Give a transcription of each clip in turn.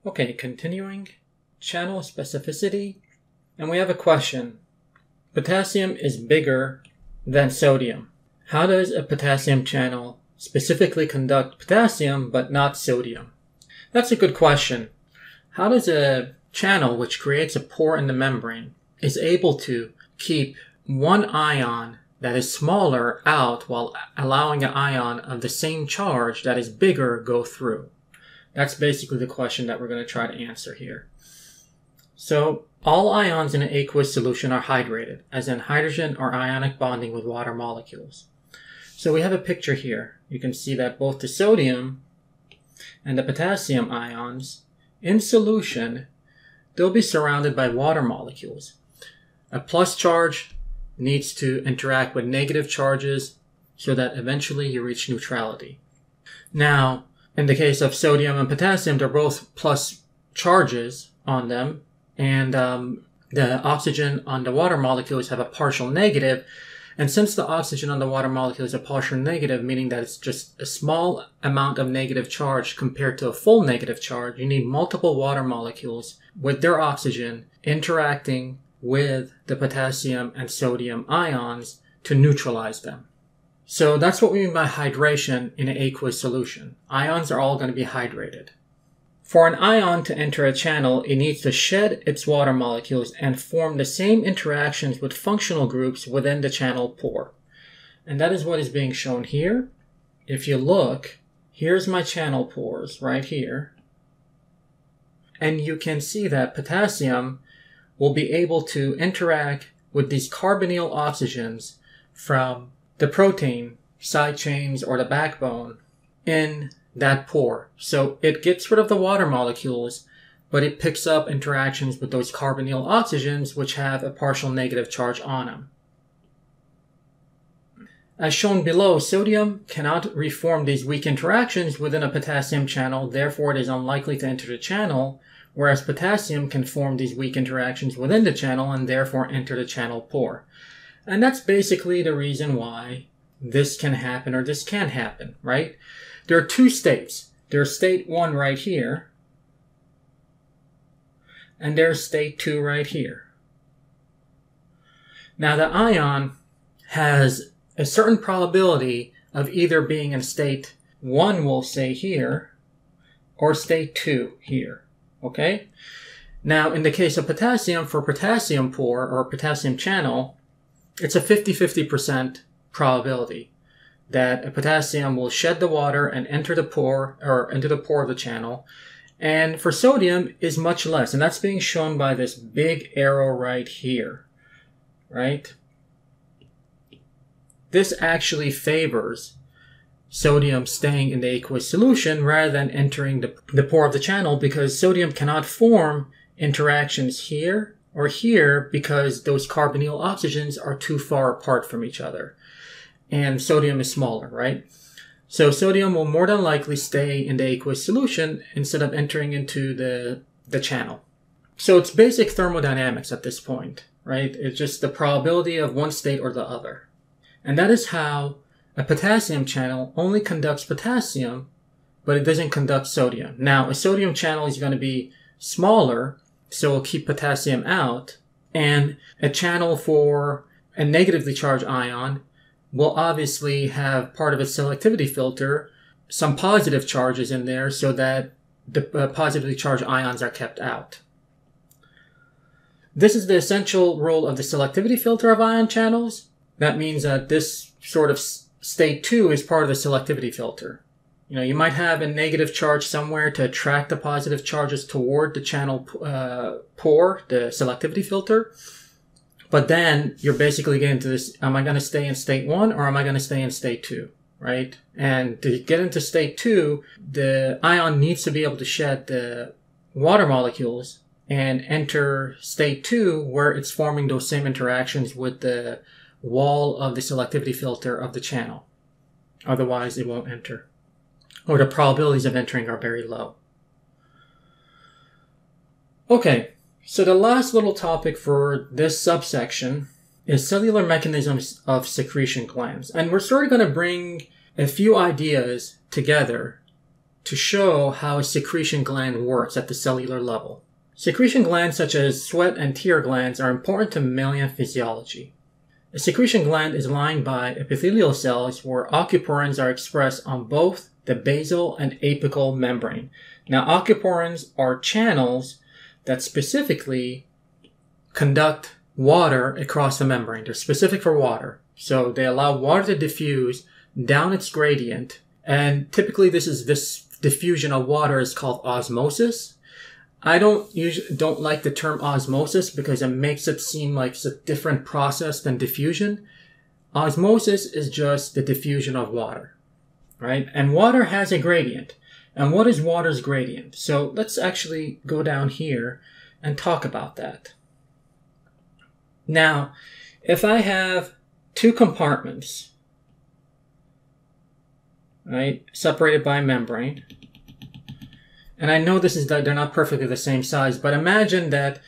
Okay, continuing. Channel specificity. And we have a question. Potassium is bigger than sodium. How does a potassium channel specifically conduct potassium but not sodium? That's a good question. How does a channel which creates a pore in the membrane is able to keep one ion that is smaller out while allowing an ion of the same charge that is bigger go through? That's basically the question that we're going to try to answer here. So all ions in an aqueous solution are hydrated, as in hydrogen or ionic bonding with water molecules. So we have a picture here. You can see that both the sodium and the potassium ions in solution, they'll be surrounded by water molecules. A plus charge needs to interact with negative charges so that eventually you reach neutrality. Now, in the case of sodium and potassium, they're both plus charges on them, and the oxygen on the water molecules have a partial negative. And since the oxygen on the water molecule is a partial negative, meaning that it's just a small amount of negative charge compared to a full negative charge, you need multiple water molecules with their oxygen interacting with the potassium and sodium ions to neutralize them. So that's what we mean by hydration in an aqueous solution. Ions are all going to be hydrated. For an ion to enter a channel, it needs to shed its water molecules and form the same interactions with functional groups within the channel pore. And that is what is being shown here. If you look, here's my channel pores right here. And you can see that potassium will be able to interact with these carbonyl oxygens from the protein side chains or the backbone in that pore. So it gets rid of the water molecules, but it picks up interactions with those carbonyl oxygens which have a partial negative charge on them. As shown below, sodium cannot reform these weak interactions within a potassium channel, therefore it is unlikely to enter the channel, whereas potassium can form these weak interactions within the channel and therefore enter the channel pore. And that's basically the reason why this can happen or this can happen, right? There are two states. There's state 1 right here, and there's state 2 right here. Now the ion has a certain probability of either being in state 1, we'll say here, or state 2 here, okay? Now in the case of potassium, for potassium pore or potassium channel, it's a 50-50% probability that a potassium will shed the water and enter the pore or into the pore of the channel. And for sodium is much less. And that's being shown by this big arrow right here, right? This actually favors sodium staying in the aqueous solution rather than entering the pore of the channel, because sodium cannot form interactions here or here because those carbonyl oxygens are too far apart from each other. And sodium is smaller, right? So sodium will more than likely stay in the aqueous solution instead of entering into the channel. So it's basic thermodynamics at this point, right? It's just the probability of one state or the other. And that is how a potassium channel only conducts potassium, but it doesn't conduct sodium. Now, a sodium channel is going to be smaller, so it'll keep potassium out. And a channel for a negatively charged ion will obviously have part of its selectivity filter, some positive charges in there so that the positively charged ions are kept out. This is the essential role of the selectivity filter of ion channels. That means that this sort of state 2 is part of the selectivity filter. You know, you might have a negative charge somewhere to attract the positive charges toward the channel pore, the selectivity filter. But then you're basically getting to this, am I going to stay in state 1 or am I going to stay in state 2, right? And to get into state 2, the ion needs to be able to shed the water molecules and enter state 2 where it's forming those same interactions with the wall of the selectivity filter of the channel. Otherwise, it won't enter. Or the probabilities of entering are very low. Okay, so the last little topic for this subsection is cellular mechanisms of secretion glands. And we're sort of going to bring a few ideas together to show how a secretion gland works at the cellular level. Secretion glands such as sweat and tear glands are important to mammalian physiology. A secretion gland is lined by epithelial cells where aquaporins are expressed on both the basal and apical membrane. Now, aquaporins are channels that specifically conduct water across the membrane. They're specific for water. So they allow water to diffuse down its gradient. And typically this diffusion of water is called osmosis. I don't like the term osmosis because it makes it seem like it's a different process than diffusion. Osmosis is just the diffusion of water, right? And water has a gradient. And what is water's gradient? So let's actually go down here and talk about that. Now, if I have two compartments, right, separated by a membrane, and I know they're not perfectly the same size, but imagine that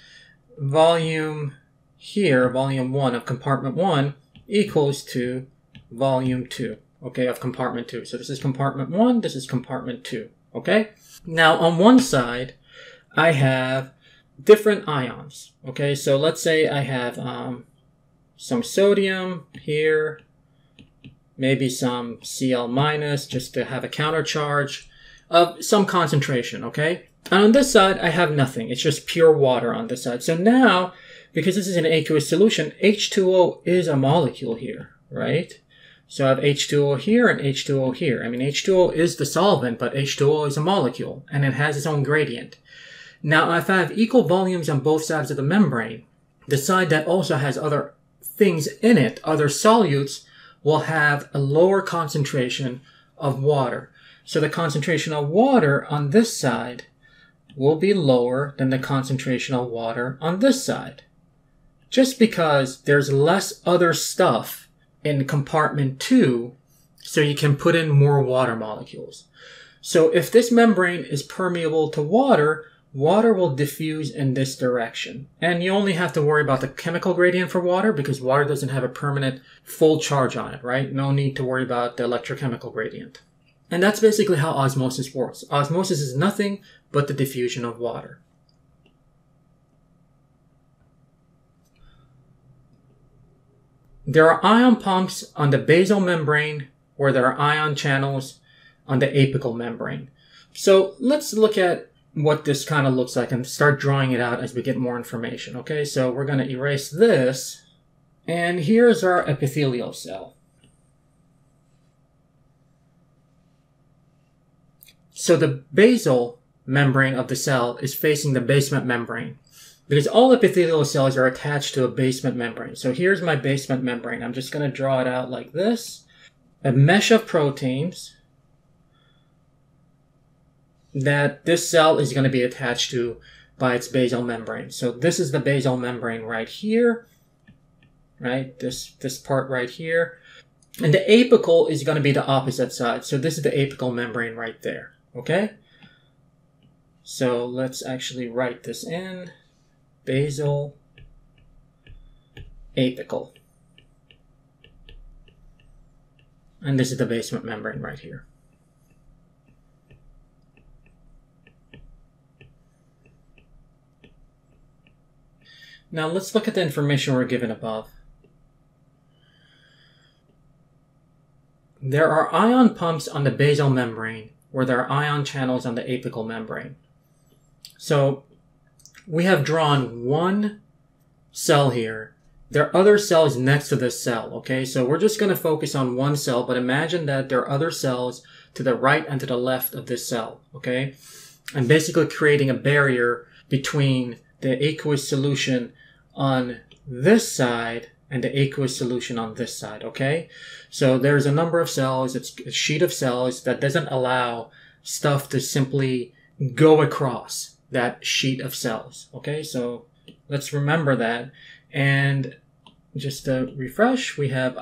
volume here, volume 1 of compartment 1 equals to volume 2, okay, of compartment 2. So this is compartment 1, this is compartment 2, okay? Now on one side, I have different ions, okay? So let's say I have some sodium here, maybe some Cl minus just to have a counter charge of some concentration, okay? And on this side, I have nothing. It's just pure water on this side. So now, because this is an aqueous solution, H2O is a molecule here, right? So I have H2O here and H2O here. I mean, H2O is the solvent, but H2O is a molecule, and it has its own gradient. Now, if I have equal volumes on both sides of the membrane, the side that also has other things in it, other solutes, will have a lower concentration of water. So the concentration of water on this side will be lower than the concentration of water on this side. Just because there's less other stuff in compartment 2, so you can put in more water molecules. So if this membrane is permeable to water, water will diffuse in this direction. And you only have to worry about the chemical gradient for water because water doesn't have a permanent full charge on it, right? No need to worry about the electrochemical gradient. And that's basically how osmosis works. Osmosis is nothing but the diffusion of water. There are ion pumps on the basal membrane where there are ion channels on the apical membrane. So let's look at what this kind of looks like and start drawing it out as we get more information. Okay, so we're going to erase this. And here's our epithelial cell. So the basal membrane of the cell is facing the basement membrane because all epithelial cells are attached to a basement membrane. So here's my basement membrane. I'm just going to draw it out like this. A mesh of proteins that this cell is going to be attached to by its basal membrane. So this is the basal membrane right here, right? This part right here. And the apical is going to be the opposite side. So this is the apical membrane right there. Okay, so let's actually write this in. Basal, apical. And this is the basement membrane right here. Now let's look at the information we're given above. There are ion pumps on the basal membrane where there are ion channels on the apical membrane. So we have drawn one cell here. There are other cells next to this cell, okay? So we're just going to focus on one cell, but imagine that there are other cells to the right and to the left of this cell, okay? And basically creating a barrier between the aqueous solution on this side and the aqueous solution on this side, okay? So there's a number of cells, it's a sheet of cells that doesn't allow stuff to simply go across that sheet of cells, okay? So let's remember that. And just to refresh, we have,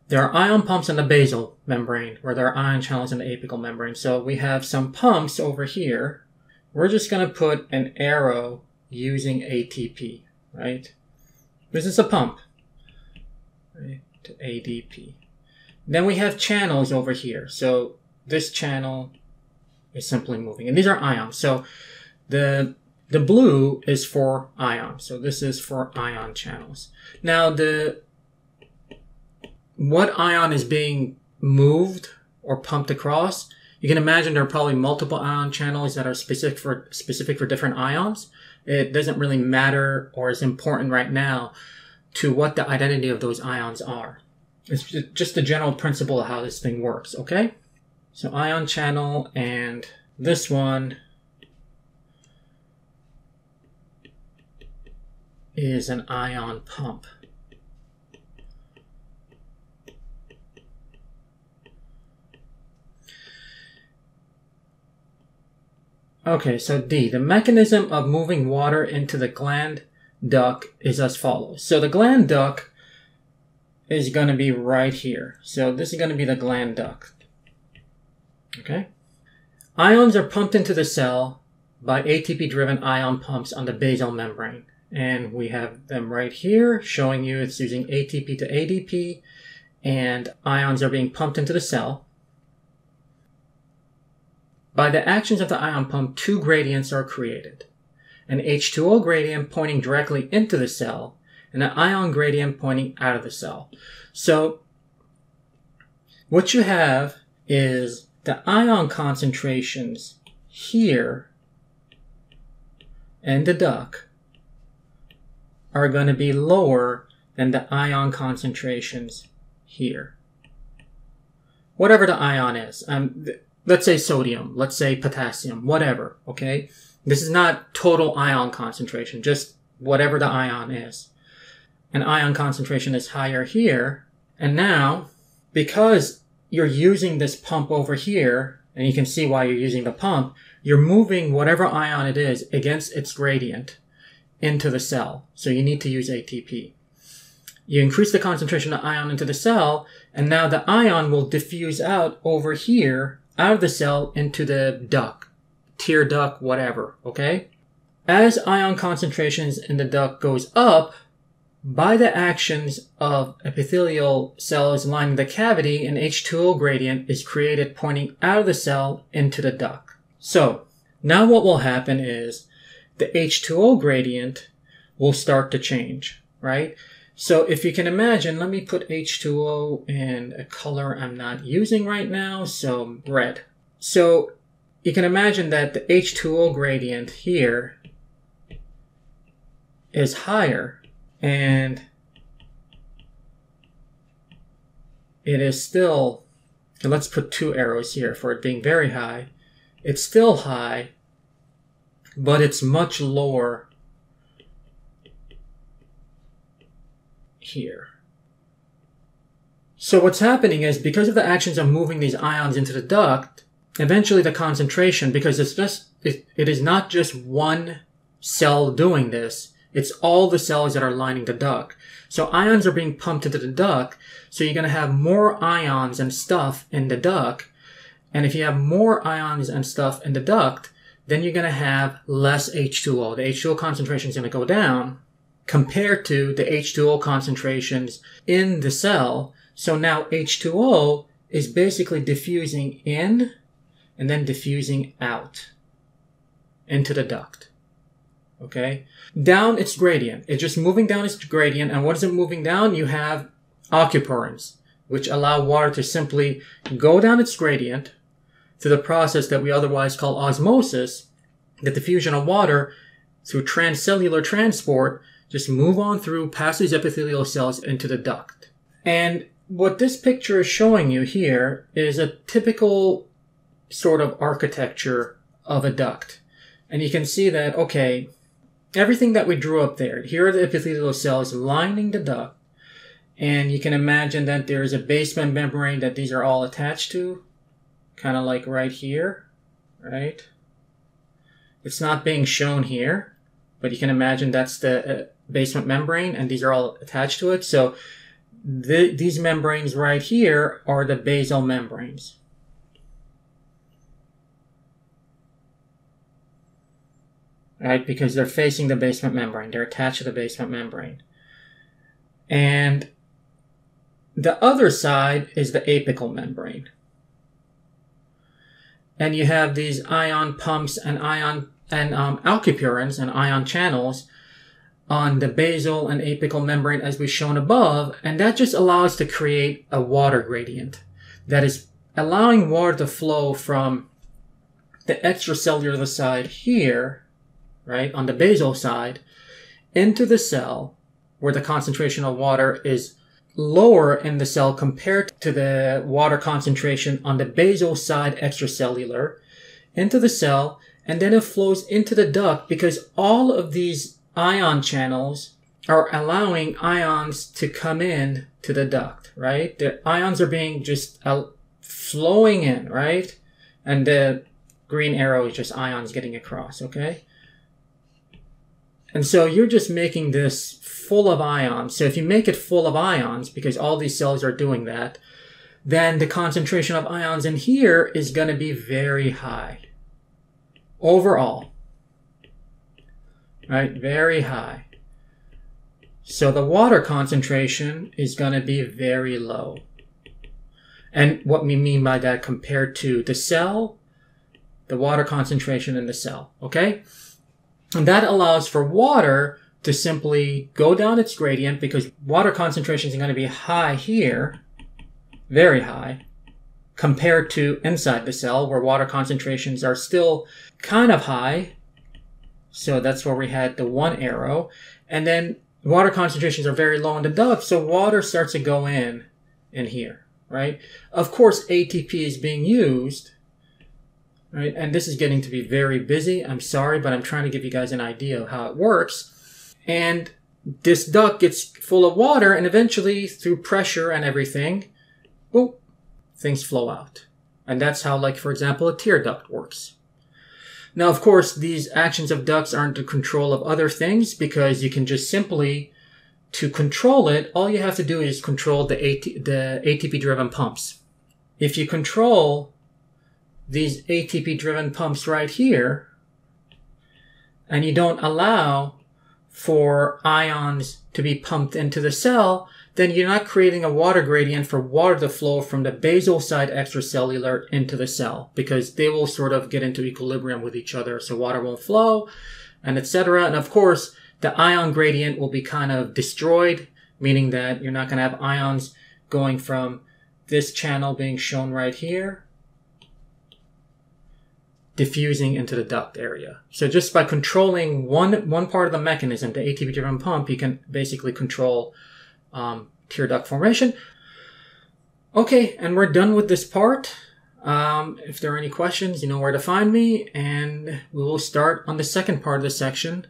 there are ion pumps on the basal membrane where there are ion channels in the apical membrane. So we have some pumps over here. We're just going to put an arrow using ATP, right? This is a pump, right, to ADP. Then we have channels over here. So this channel is simply moving. And these are ions. So the blue is for ions. So this is for ion channels. Now what ion is being moved or pumped across? You can imagine there are probably multiple ion channels that are specific for different ions. It doesn't really matter or is important right now to what the identity of those ions are. It's just the general principle of how this thing works, okay? So ion channel, and this one is an ion pump. Okay, so D, the mechanism of moving water into the gland duct is as follows. So the gland duct is going to be right here. So this is going to be the gland duct. Okay? Ions are pumped into the cell by ATP-driven ion pumps on the basal membrane. And we have them right here showing you it's using ATP to ADP, and ions are being pumped into the cell. By the actions of the ion pump, two gradients are created. An H2O gradient pointing directly into the cell, and an ion gradient pointing out of the cell. So what you have is the ion concentrations here in the duct are going to be lower than the ion concentrations here. Whatever the ion is. Let's say sodium, let's say potassium, whatever, okay? This is not total ion concentration, just whatever the ion is. An ion concentration is higher here, and now, because you're using this pump over here, and you can see why you're using the pump, you're moving whatever ion it is against its gradient into the cell. So you need to use ATP. You increase the concentration of ion into the cell, and now the ion will diffuse out over here, out of the cell into the duct, tear duct, whatever, okay? As ion concentrations in the duct goes up, by the actions of epithelial cells lining the cavity, an H2O gradient is created pointing out of the cell into the duct. So, now what will happen is the H2O gradient will start to change, right? So if you can imagine, let me put H2O in a color I'm not using right now, so red. So you can imagine that the H2O gradient here is higher, and it is still, and let's put two arrows here for it being very high. It's still high, but it's much lower here. So what's happening is, because of the actions of moving these ions into the duct, eventually the concentration, because it is not just one cell doing this, it's all the cells that are lining the duct. So ions are being pumped into the duct, so you're going to have more ions and stuff in the duct. And if you have more ions and stuff in the duct, then you're going to have less H2O. The H2O concentration is going to go down compared to the H2O concentrations in the cell. So now H2O is basically diffusing in and then diffusing out into the duct. Okay? Down its gradient. It's just moving down its gradient. And what is it moving down? You have aquaporins, which allow water to simply go down its gradient through the process that we otherwise call osmosis, the diffusion of water through transcellular transport, just move on through past these epithelial cells into the duct. And what this picture is showing you here is a typical sort of architecture of a duct. And you can see that, okay, everything that we drew up there, here are the epithelial cells lining the duct. And you can imagine that there's a basement membrane that these are all attached to, kind of like right here, right? It's not being shown here, but you can imagine that's the basement membrane, and these are all attached to it. So these membranes right here are the basal membranes. Right? Because they're facing the basement membrane. They're attached to the basement membrane. And the other side is the apical membrane. and you have these ion pumps and alkapurins and ion channels on the basal and apical membrane as we've shown above, and that just allows to create a water gradient that is allowing water to flow from the extracellular side here, right, on the basal side, into the cell where the concentration of water is lower in the cell compared to the water concentration on the basal side extracellular, into the cell, and then it flows into the duct because all of these ion channels are allowing ions to come in to the duct, right? The ions are being just flowing in, right? And the green arrow is just ions getting across, okay? And so you're just making this full of ions. So if you make it full of ions, because all these cells are doing that, then the concentration of ions in here is going to be very high. Overall. Right? Very high. So the water concentration is going to be very low. And what we mean by that compared to the cell, the water concentration in the cell, okay? And that allows for water to simply go down its gradient because water concentration is going to be high here, very high, compared to inside the cell where water concentrations are still kind of high. So that's where we had the one arrow. And then water concentrations are very low in the duct, so water starts to go in here, right? Of course, ATP is being used, right? And this is getting to be very busy. I'm sorry, but I'm trying to give you guys an idea of how it works. And this duct gets full of water, and eventually, through pressure and everything, boop, things flow out. And that's how, like, for example, a tear duct works. Now, of course, these actions of ducts aren't the control of other things because you can just simply, to control it, all you have to do is control the ATP-driven pumps. If you control these ATP-driven pumps right here, and you don't allow for ions to be pumped into the cell, then you're not creating a water gradient for water to flow from the basal side extracellular into the cell because they will sort of get into equilibrium with each other, so water won't flow, and etc. And of course, the ion gradient will be kind of destroyed, meaning that you're not going to have ions going from this channel being shown right here, diffusing into the duct area. So just by controlling one part of the mechanism, the ATP-driven pump, you can basically control tear duct formation. Okay, and we're done with this part. If there are any questions, you know where to find me, and we will start on the second part of the section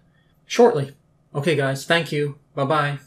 shortly. Okay, guys, thank you. Bye-bye.